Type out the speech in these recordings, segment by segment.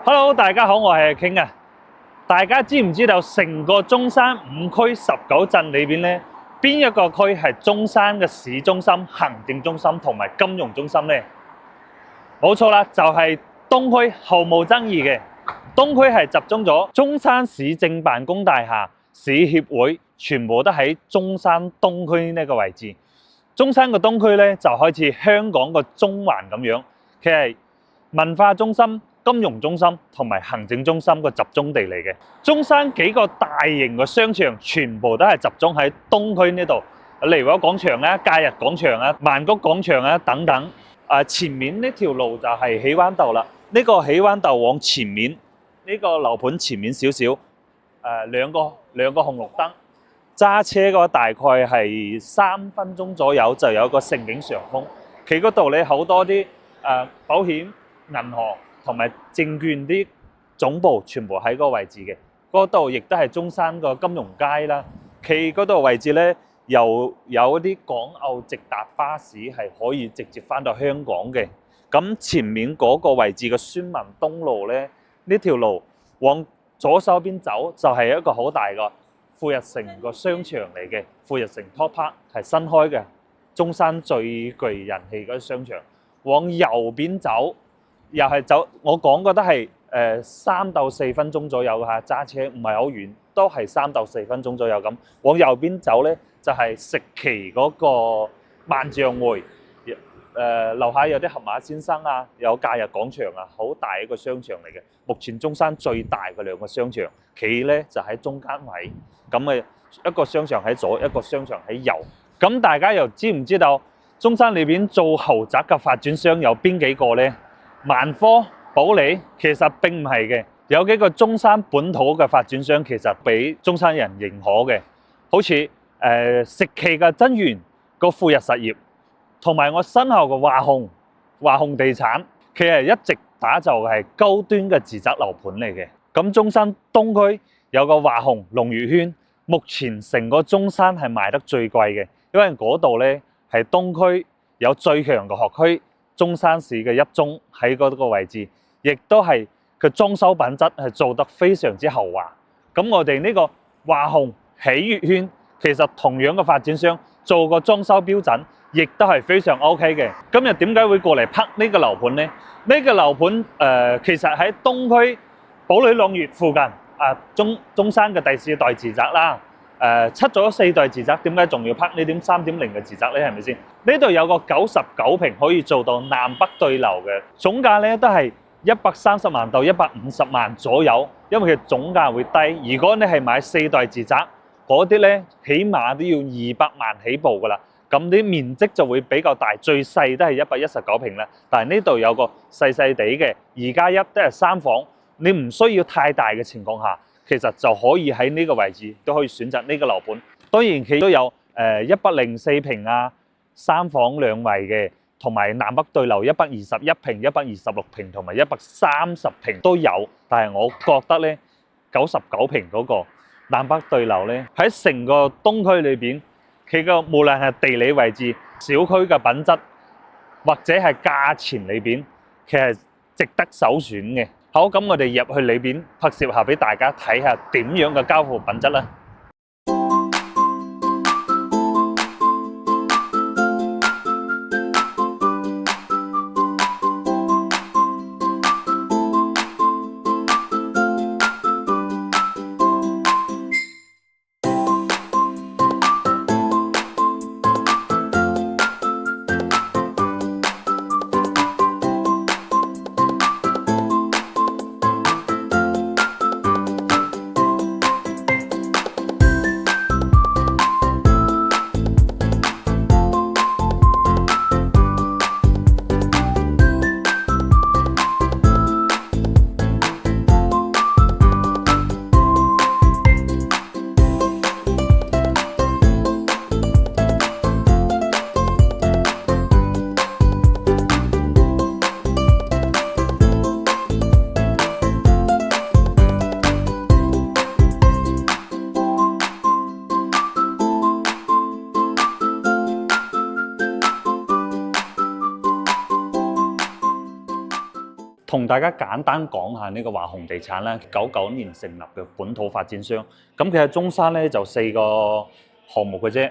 Hello，大家好，我係 King 啊！大家知唔知道成個中山5區19鎮裏邊咧，邊一個區係中山嘅市中心、行政中心同埋金融中心呢？冇錯啦，就係東區，毫無爭議嘅。東區係集中咗中山市政辦公大廈、市協會，全部都喺中山東區呢個位置。中山嘅東區咧，就好似香港嘅中環咁樣，佢係文化中心、金融中心同埋行政中心嘅集中地嚟嘅。中山幾個大型嘅商場全部都係集中喺東區呢度，例如話廣場啊、假日廣場啊、萬國廣場啊等等。前面呢條路就係喜灣道啦。呢個喜灣道往前面呢個樓盤前面少少，兩個紅綠燈。揸車嘅話大概係3分鐘左右就有個盛景上風，佢嗰度咧好多啲保險、銀行同埋證券啲總部全部喺嗰個位置嘅。嗰度亦都係中山個金融街啦。佢嗰度位置咧又有一啲港澳直達巴士係可以直接翻到香港嘅。咁前面嗰個位置嘅宣文東路咧，呢條路往左手邊走就係一個好大個富日城個商場嚟嘅。富日城 Top Park 係新開嘅，中山最具人氣嗰個商場。往右邊走，又係走，我講覺得係3到4分鐘左右嚇，揸車唔係好遠，都係3到4分鐘左右咁。往右邊走咧，就係食旗嗰個萬象匯，樓下有啲盒馬先生啊，有假日廣場啊，好大一個商場嚟嘅。目前中山最大嘅2個商場，企咧就喺中間位，咁一個商場喺左，一個商場喺右。咁大家又知唔知道中山裏邊做豪宅嘅發展商有邊幾個呢？萬科、保利其實並唔係嘅，有幾個中山本土嘅發展商其實俾中山人認可嘅，好似食旗嘅真源個富日實業，同埋我身後嘅華虹地產，佢係一直打造係高端嘅住宅樓盤嚟嘅。咁中山東區有個華虹龍悅軒，目前成個中山係賣得最貴嘅，因為嗰度咧係東區有最強嘅學區，中山市嘅一中喺嗰個位置，亦都係佢裝修品質係做得非常之豪華。咁我哋呢個華虹喜悅軒，其實同樣嘅發展商做個裝修標準，亦都係非常 OK 嘅。今日點解會過嚟拍呢個樓盤呢？呢個樓盤其實喺東區寶里朗月附近，中山嘅第4代住宅啦。出咗4代住宅，點解仲要拍呢點3.0嘅住宅呢？係咪先？呢度有個99平可以做到南北對流嘅，總價咧都係130萬到150萬左右，因為佢總價會低。如果你係買4代住宅，嗰啲咧起碼都要200萬起步噶啦。咁啲面積就會比較大，最細都係119平啦。但係呢度有個細細地嘅2+1都係3房，你唔需要太大嘅情況下，其實就可以喺呢個位置都可以選擇呢個樓盤。當然佢都有104平啊，3房2衛嘅，同埋南北對流121平、126平同埋130平都有。但係我覺得咧，99平嗰個南北對流咧，喺成個東區裏邊，佢個無論係地理位置、小區嘅品質，或者係價錢裏邊，其實值得首選嘅。好，咁我哋入去裏邊拍攝下俾大家睇下點樣嘅交付品質啦。同大家簡單講下呢個華虹地產啦，99年成立嘅本土發展商。咁其實中山咧就4個項目嘅啫。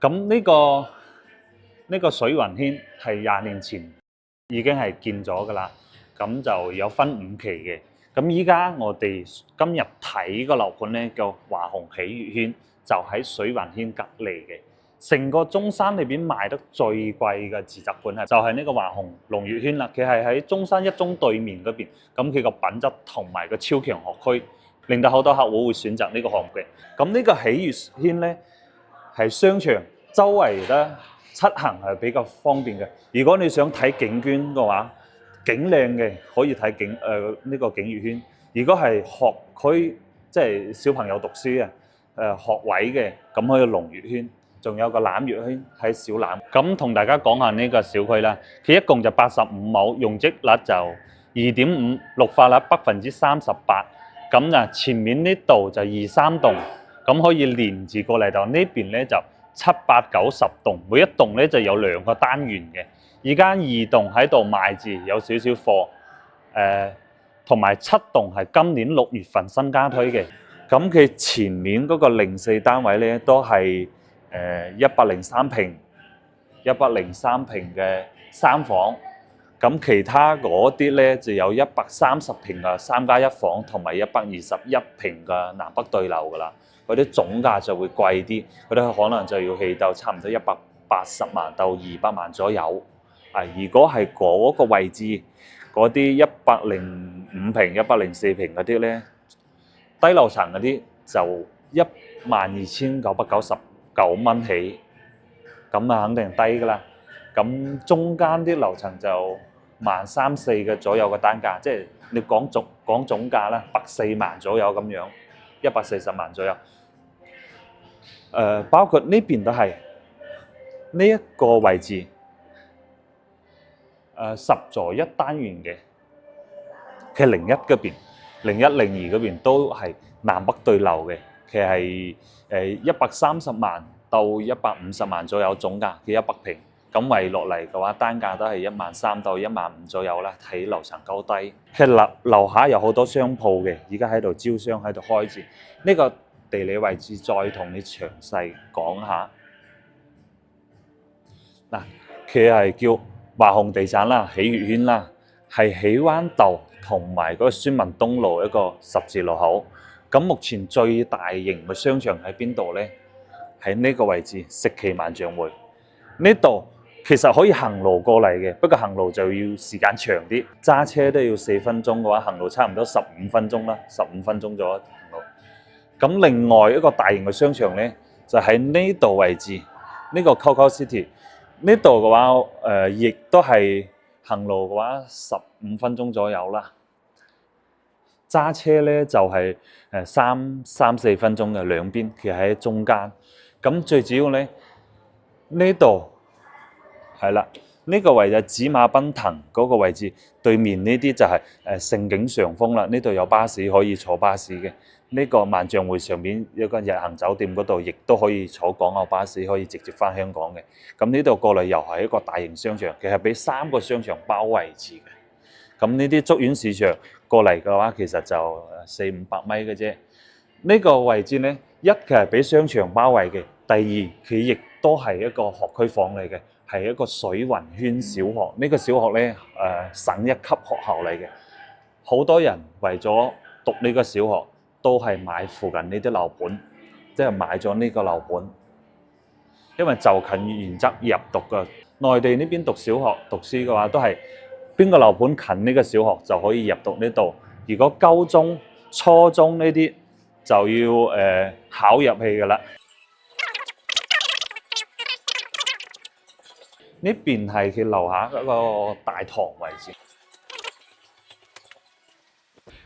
咁呢個水雲軒係20年前已經係建咗㗎啦。咁就有分5期嘅。咁依家我哋今日睇個樓盤咧，叫華虹喜悅軒，就喺水雲軒隔離嘅。成個中山裏邊賣得最貴嘅自宅盤就係呢個華虹龍悅軒啦。佢係喺中山一中對面嗰邊，咁佢個品質同埋個超強學區，令到好多客戶會選擇呢個項目嘅。咁呢個喜悅軒咧係商場周圍咧出行係比較方便嘅。如果你想睇景觀嘅話，景靚嘅可以睇呢個景悅軒。如果係學區，即係小朋友讀書嘅學位嘅，咁可以龍悅軒。仲有個攬月軒喺小欖。咁同大家講下呢個小區啦，佢一共就85畝，容積率就2.5，綠化率38%。咁啊，前面呢度就2、3棟，咁可以連住過嚟到呢邊咧就7、8、9、10棟，每一棟咧就有2個單元嘅。而家2棟喺度賣住，有少少貨。同埋7棟係今年6月份新加推嘅。咁佢前面嗰個04單位咧都係103平嘅3房，咁其他嗰啲咧就有130平嘅3+1房，同埋121平嘅南北對樓噶啦。嗰啲總價就會貴啲，嗰啲可能就要起到差唔多180萬到200萬左右。如果係嗰個位置，嗰啲105平、104平嗰啲咧，低樓層嗰啲就12,999蚊起，咁啊肯定低㗎啦。咁中間啲樓層就13,400嘅左右嘅單價，即係你講總價啦，104萬左右咁樣，140萬左右。包括呢邊都係呢一個位置，10座1單元嘅，其實01嗰邊、01、02嗰邊都係南北對樓嘅。其實係130萬到150萬左右總價嘅100平，咁圍落嚟嘅話，單價都係13,000到15,000左右啦，睇樓層高低。其實樓下有好多商鋪嘅，而家喺度招商喺度開住。呢個地理位置再同你詳細講下。嗱，佢係叫華虹地產啦，喜悅軒啦，係喜灣道同埋嗰個孫文東路一個十字路口。咁目前最大型嘅商場喺邊度呢？喺呢個位置，石岐萬象匯。呢度其實可以行路過嚟嘅，不過行路就要時間長啲，揸車都要4分鐘嘅話，行路差唔多15分鐘啦，15分鐘咗行路。咁另外一個大型嘅商場呢，就喺呢度位置，呢個 Coco City。呢度嘅話，亦都係行路嘅話15分鐘左右啦。揸車咧就係3、4分鐘嘅，兩邊其實喺中間。咁最主要咧，呢度係啦，呢個位就紫馬奔騰嗰個位置，對面呢啲就係盛景上風啦。呢度有巴士可以坐巴士嘅。呢個萬象匯上面有個日行酒店嗰度，亦都可以坐港澳巴士，可以直接翻香港嘅。咁呢度過嚟又係一個大型商場，其實俾3個商場包圍住嘅。咁呢啲竹園市場過嚟嘅話，其實就400-500米嘅啫。呢個位置咧，一佢係俾商場包圍嘅，第二佢亦都係一個學區房嚟嘅，係一個水雲軒小學。呢個小學咧，省一級學校嚟嘅。好多人為咗讀呢個小學，都係買附近呢啲樓盤，即係買咗呢個樓盤，因為就近原則入讀嘅。內地呢邊讀小學讀書嘅話，都係邊個樓盤近呢個小學就可以入讀呢度。如果高中、初中呢啲就要考入去㗎啦。呢邊係佢樓下嗰個大堂位置。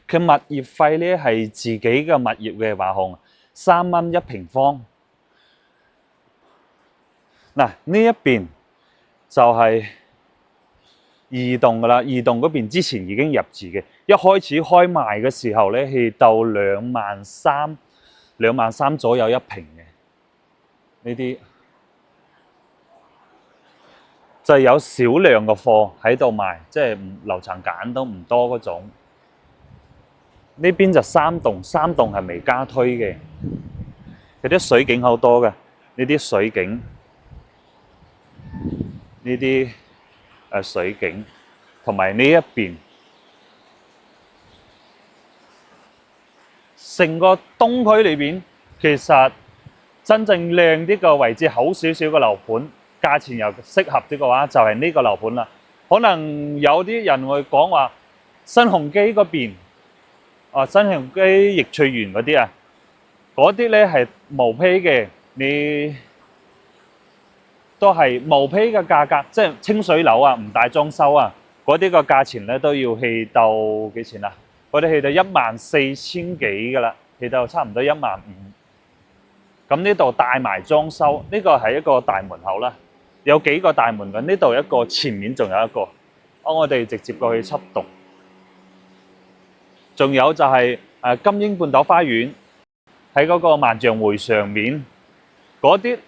佢物業費咧係自己嘅物業嘅華虹，3蚊1平方。嗱，呢一邊就係二棟噶啦，二棟嗰邊之前已經入住嘅，一開始開賣嘅時候咧係到23000左右1平嘅呢啲。就有少量嘅貨喺度賣，即係樓層揀都唔多嗰種。呢邊就3棟，3棟係未加推嘅，佢啲水景好多嘅，呢啲水景，呢啲水景，同埋呢一邊，成個東區裏邊，其實真正靚啲嘅位置，好少少嘅樓盤，價錢又適合啲嘅話，就係呢個樓盤啦。可能有啲人會講話新鴻基嗰邊，新鴻基易翠園嗰啲啊，嗰啲咧係毛坯嘅，你都係毛坯嘅價格，即係清水樓啊，唔帶裝修啊，嗰啲個價錢咧都要去到幾錢啊？嗰啲去到14000幾噶啦，去到差唔多15000。咁呢度帶埋裝修，呢個係一個大門口啦，有幾個大門嘅，呢度一個，前面仲有一個。我哋直接過去7棟。仲有就係金鷹半島花園，喺嗰個萬象匯上面，嗰啲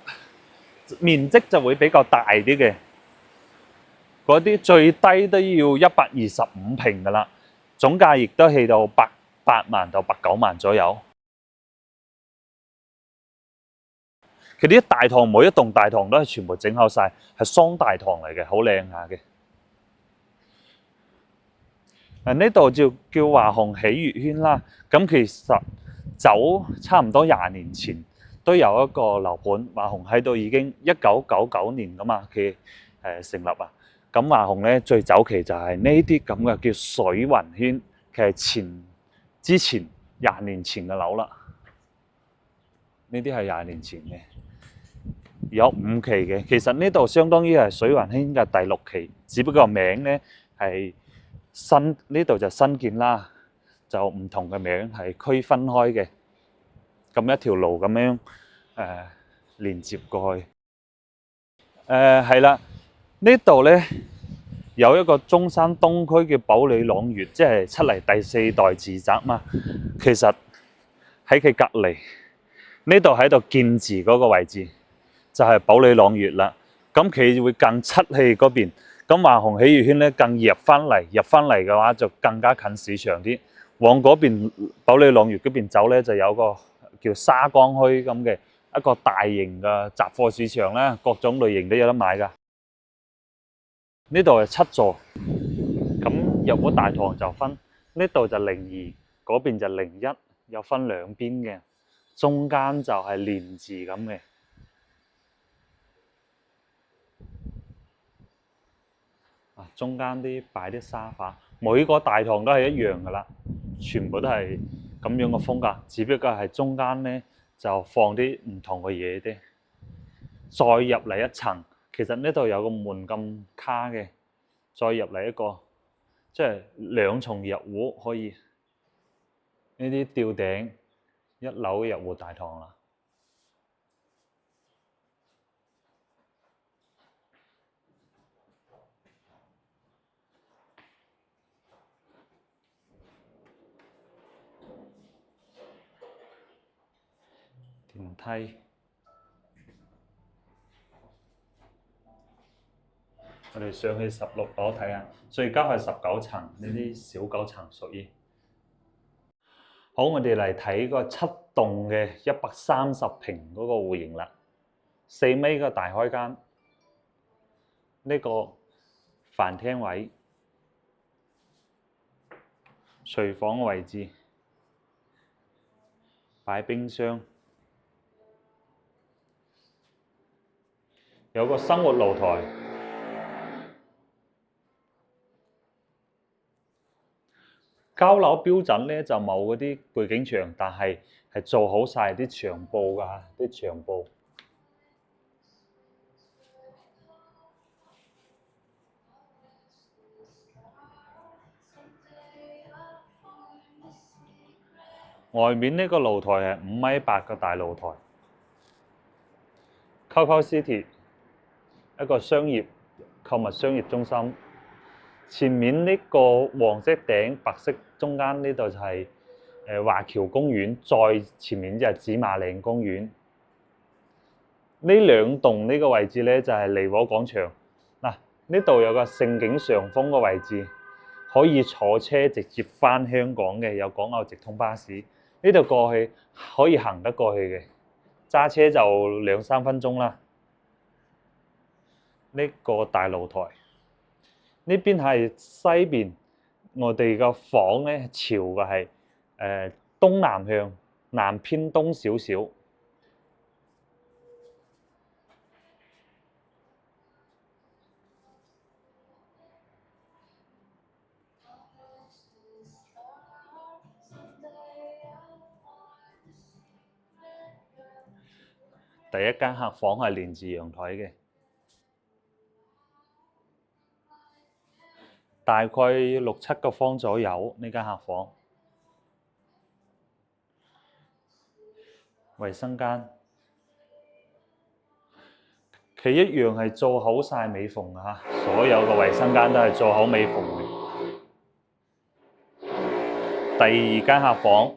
面積就會比較大啲嘅，嗰啲最低都要125平噶啦，總價亦都去到8萬到9萬左右。佢啲大堂，每一棟大堂都係全部整好晒，係雙大堂嚟嘅，好靚下嘅。呢度就叫華鴻喜悅軒啦。咁其實早差唔多20年前都有一個樓盤，華鴻喺度已經1999年噶嘛，佢成立啊。咁華鴻咧最早期就係呢啲咁嘅叫水雲軒，其實之前20年前嘅樓啦。呢啲係20年前嘅，有5期嘅。其實呢度相當於係水雲軒嘅第6期，只不過名咧係新，呢度就新建啦，就唔同嘅名係區分開嘅。咁一條路咁樣連接過去。係啦，呢度咧有一個中山東區嘅保利朗悅，即係出嚟第4代住宅嘛。其實喺佢隔離。呢度喺度建字嗰個位置就係保利朗悅啦，咁佢會更出去嗰邊，咁華鴻喜悅軒咧更入翻嚟嘅話就更加近市場啲。往嗰邊保利朗悅嗰邊走咧，就有個叫沙江墟咁嘅一個大型嘅雜貨市場啦，各種類型都有得買噶。呢度係7座，咁入咗大堂就分，呢度就02，嗰邊就01，有分兩邊嘅。中間就係連字咁嘅，中間啲擺啲沙發，每個大堂都係一樣噶啦，全部都係咁樣嘅風格，只不過係中間咧就放啲唔同嘅嘢啫。再入嚟一層，其實呢度有個門咁卡嘅，再入嚟一個，即係2重入戶可以。呢啲吊頂。1樓入戶大堂啦，電梯，我哋上去16樓睇下，最高係19層，呢啲小9層屬於。好，我哋嚟睇個7棟嘅130平嗰個戶型啦，4米嘅大開間，呢個飯廳位，廚房位置，擺冰箱，有個生活露台。交樓標準咧就冇嗰啲背景牆，但係做好晒啲牆布㗎，啲牆布。外面呢個露台係5.8米嘅大露台。COCO City 一個商業購物商業中心。前面呢個黃色頂白色中間呢度就係華僑公園，再前面就係紫馬嶺公園。呢2棟呢個位置咧就係利和廣場。嗱，呢度有個勝景上風嘅位置，可以坐車直接返香港嘅，有港澳直通巴士。呢度過去可以行得過去嘅，揸車就2-3分鐘啦。呢個大露台，呢邊係西邊，我哋個房咧朝嘅係東南向，南偏東少少。第一間客房係連住陽台嘅，大概6-7個方左右。呢間客房，衛生間，佢一樣係做好晒美縫嘅嚇，所有嘅衛生間都係做好美縫嘅。第二間客房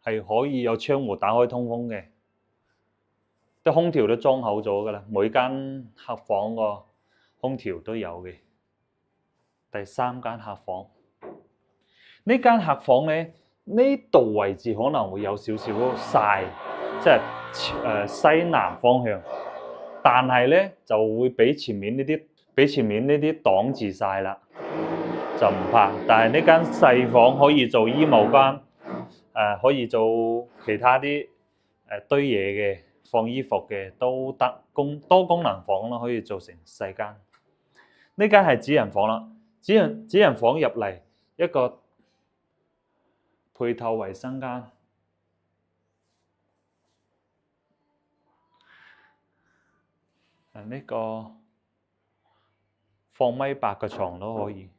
係可以有窗戶打開通風嘅。啲空調都裝好咗㗎啦，每間客房個空調都有嘅。第三間客房，呢間客房咧，呢度位置可能會有少少曬，即係西南方向，但係咧就會俾前面呢啲擋住曬啦，就唔怕。但係呢間細房可以做衣帽間，可以做其他啲堆嘢嘅。放衣服嘅都得，多功能房咯，可以做成細間。呢間係主人房啦，主人房入嚟一個配套衛生間，呢個放1.8米嘅床都可以。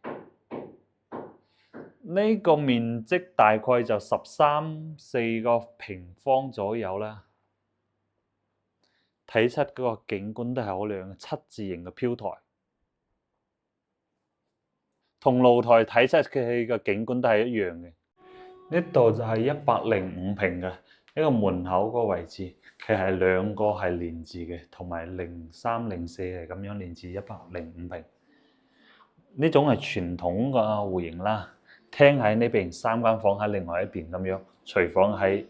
呢個面積大概就13-14個平方左右啦。睇出嗰個景觀都係好靚嘅，7字形嘅飄台，同露台睇出佢嘅景觀都係一樣嘅。呢度就係105平嘅一個門口個位置，佢係兩個係連住嘅，同埋03、04係咁樣連住105平。呢種係傳統嘅戶型啦，廳喺呢邊，3間房喺另外一邊咁樣，廚房喺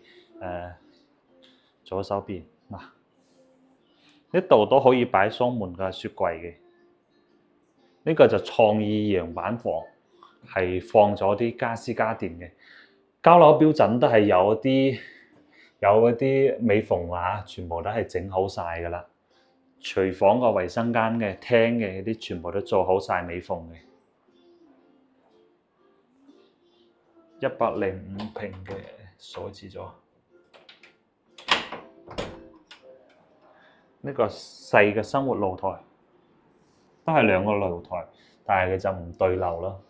左手邊嗱。呢度都可以擺雙門嘅雪櫃嘅，呢個就創意樣板房，係放咗啲家私家電嘅。交樓標準都係有嗰啲美縫啊，全部都係整好晒㗎啦。廚房個衛生間嘅、廳嘅嗰啲全部都做好晒美縫嘅。105平嘅鎖住咗。呢個細嘅生活露台，都係兩個露台，但係佢就唔對流咯。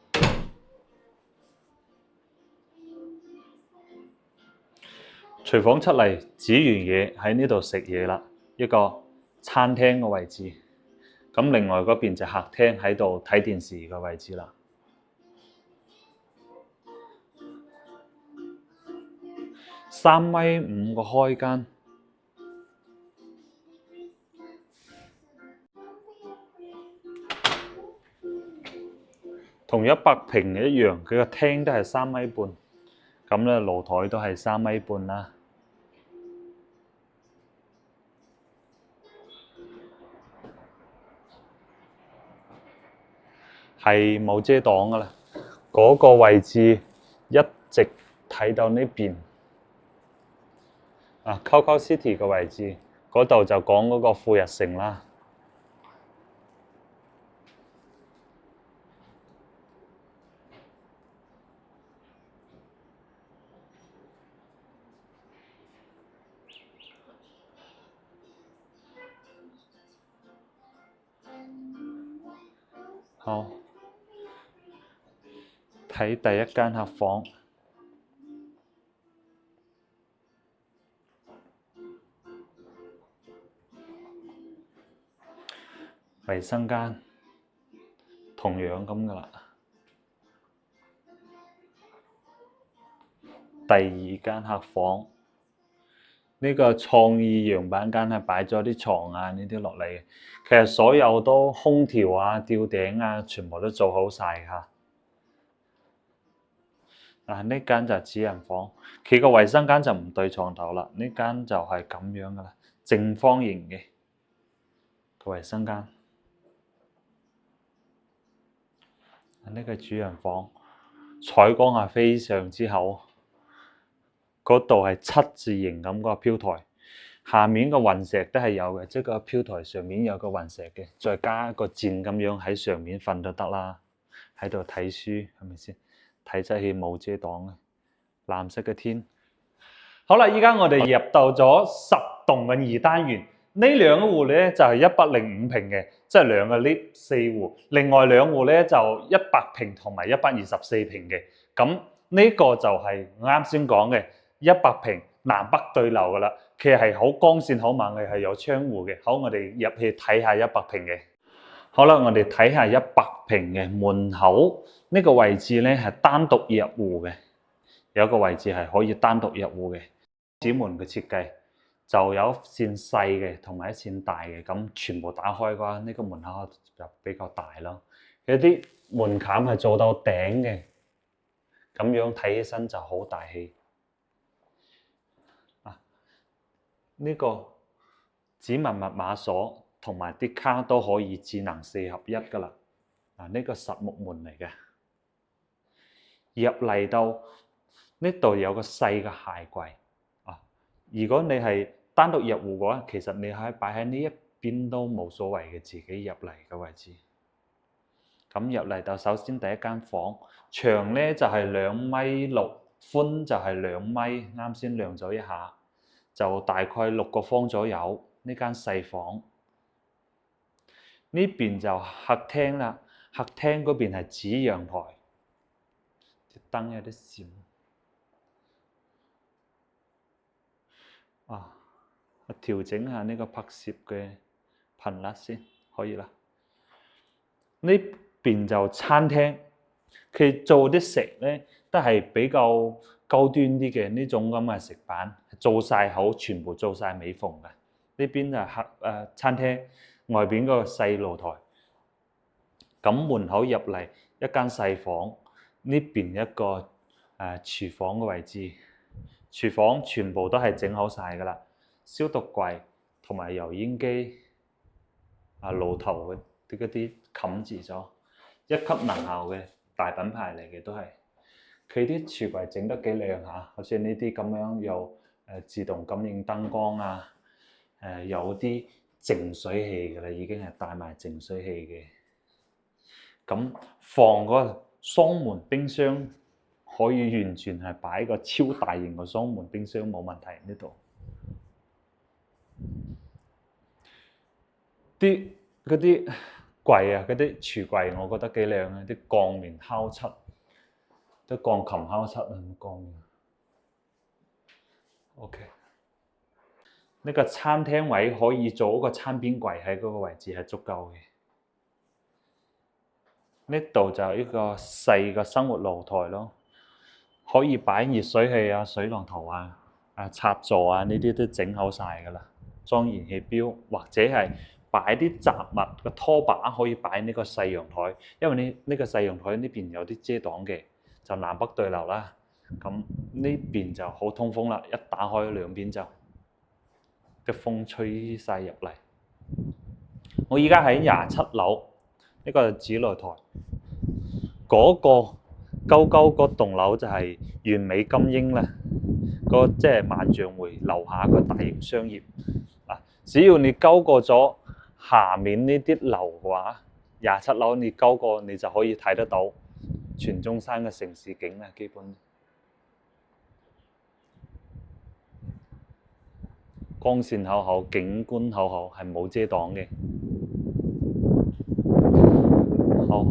廚房出嚟煮完嘢喺呢度食嘢啦，一個餐廳嘅位置。咁另外嗰邊就客廳喺度睇電視嘅位置啦。3.5米個開間。同100平一樣，佢個廳都係3.5米，咁咧露台都係3.5米啦。係冇遮擋噶啦，嗰個位置一直睇到呢邊。Coco City 嘅位置，嗰度就講嗰個富日城啦。好，睇第一間客房，衛生間同樣咁噶啦。第二間客房呢個創意樣板間係擺咗啲床啊呢啲落嚟嘅，其實所有都空調啊、吊頂啊，全部都做好晒嚇。呢間就係主人房，佢個衞生間就唔對床頭啦，呢間就係咁樣噶啦，正方形嘅個衞生間。呢個主人房，採光係非常之好，嗰度係七字形咁個飄台，下面個雲石都係有嘅，即係個飄台上面有個雲石嘅，再加一個墊咁樣喺上面瞓都得啦，喺度睇書係咪先？睇出去冇遮擋嘅，藍色嘅天。好啦，依家我哋入到咗10棟嘅2單元，呢兩個戶咧就係105平嘅，即係2個 lift 4戶，另外2戶咧就100平同埋124平嘅。咁呢個就係啱先講嘅100平南北對流噶啦，其實係好光線好猛嘅，係有窗戶嘅。好，我哋入去睇下100平嘅。好啦，我哋睇下100平嘅門口呢個位置咧係單獨入戶嘅，有個位置係可以單獨入戶嘅。子門嘅設計就有一扇細嘅同埋一扇大嘅，咁全部打開嘅話，呢個門口就比較大咯。有啲門檻係做到頂嘅，咁樣睇起身就好大氣。呢個指紋密碼鎖同埋啲卡都可以智能4合一噶啦。呢個實木門嚟嘅，入嚟到呢度有個細嘅鞋櫃。如果你係單獨入戶嘅話，其實你可以擺喺呢一邊都冇所謂嘅，自己入嚟嘅位置。咁入嚟到首先第一間房，長咧就係2.6米，寬就係2米，啱先量咗一下，就大概6個方左右。呢間細房，呢邊就客廳啦。客廳嗰邊係紫陽台，啲燈有啲閃。調整下呢個拍攝嘅頻率先，可以啦。呢邊就餐廳，佢做啲食咧都係比較高端啲嘅呢種咁嘅食板，做晒好，全部做晒美縫嘅。呢邊就餐廳外邊嗰個細露台。咁門口入嚟一間細房，呢邊一個廚房嘅位置，廚房全部都係整好晒噶啦，消毒櫃同埋油煙機爐頭嗰啲冚住咗，一級能效嘅大品牌嚟嘅都係。佢啲櫥櫃整得幾靚嚇，好似呢啲咁樣有自動感應燈光啊，有啲淨水器嘅啦，已經係帶埋淨水器嘅。咁放個雙門冰箱可以完全係擺個超大型嘅雙門冰箱冇問題。呢度嗰啲櫃啊，嗰啲櫥櫃我覺得幾靚啊，啲鋼棉烤漆，啲鋼琴烤漆啊，鋼棉。OK， 呢個餐廳位可以做一個餐邊櫃喺嗰個位置係足夠嘅。呢度就係一個細嘅生活露台咯，可以擺熱水器啊、水龍頭啊、插座啊，呢啲都整好晒噶啦。裝燃氣錶或者係擺啲雜物嘅拖把，可以擺呢個細陽台，因為呢個細陽台呢邊有啲遮擋嘅，就南北對流啦。咁呢邊就好通風啦，一打開兩邊就啲風吹晒入嚟。我而家喺27樓。呢個係紫露台，嗰個高嗰棟樓就係完美金英啦，即係萬象匯樓下個大型商業。只要你高過咗下面呢啲樓嘅話，27樓你高過你就可以睇得到全中山嘅城市景啦，基本光線好好，景觀好好，係冇遮擋嘅。好，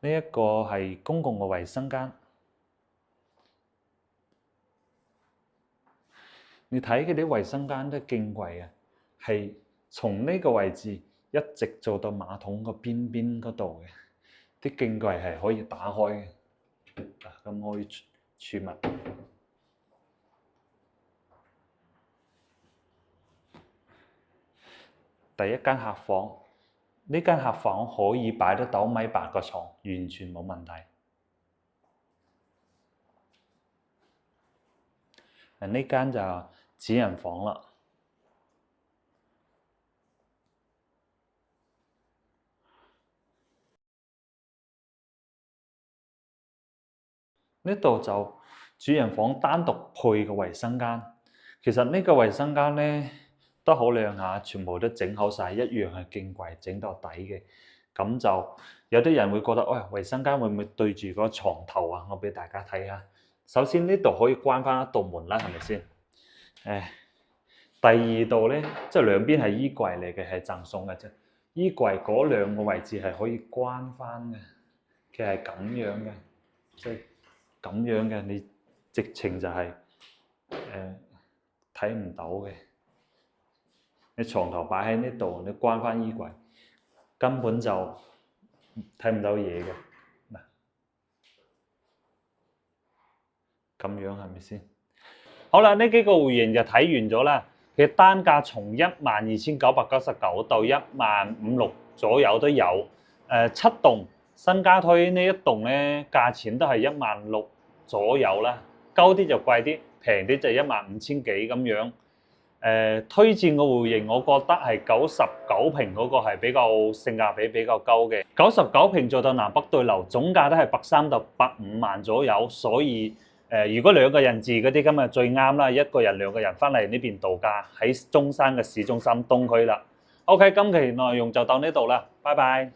呢一個係公共嘅衛生間。你睇佢啲衛生間都勁貴啊，係從呢個位置一直做到馬桶個邊邊嗰度嘅，啲勁櫃係可以打開嘅，咁可以儲物。第一間客房，呢間客房可以擺得到1.8米個床，完全冇問題。呢間就主人房啦。呢度就主人房單獨配個衞生間。其實呢個衞生間呢都好靚下，全部都整好晒，一樣係勁櫃整到底嘅。咁就有啲人會覺得，喂，衞生間會唔會對住個床頭啊？我俾大家睇下。首先呢度可以關翻一道門啦，係咪先？第二度呢，即係兩邊係衣櫃嚟嘅，係贈送嘅啫。衣櫃嗰兩個位置係可以關翻嘅，佢係咁樣嘅，即係咁樣嘅，你直情就係睇唔到嘅。你床頭擺喺呢度，你關翻衣櫃，根本就睇唔到嘢嘅。嗱，咁樣係咪先？好啦，呢幾個戶型就睇完咗啦。佢單價從12,999到15,600左右都有。7棟新家推呢一棟咧，價錢都係16,000左右啦。高啲就貴啲，平啲就15,000幾咁樣。推薦個戶型，我覺得係99平嗰個係比較性價比比較高嘅。99平做到南北對流，總價都係130到150萬左右，所以如果2個人住嗰啲咁啊最啱啦，一個人2個人翻嚟呢邊度假，喺中山嘅市中心東區啦。OK，今期內容就到呢度啦，拜拜。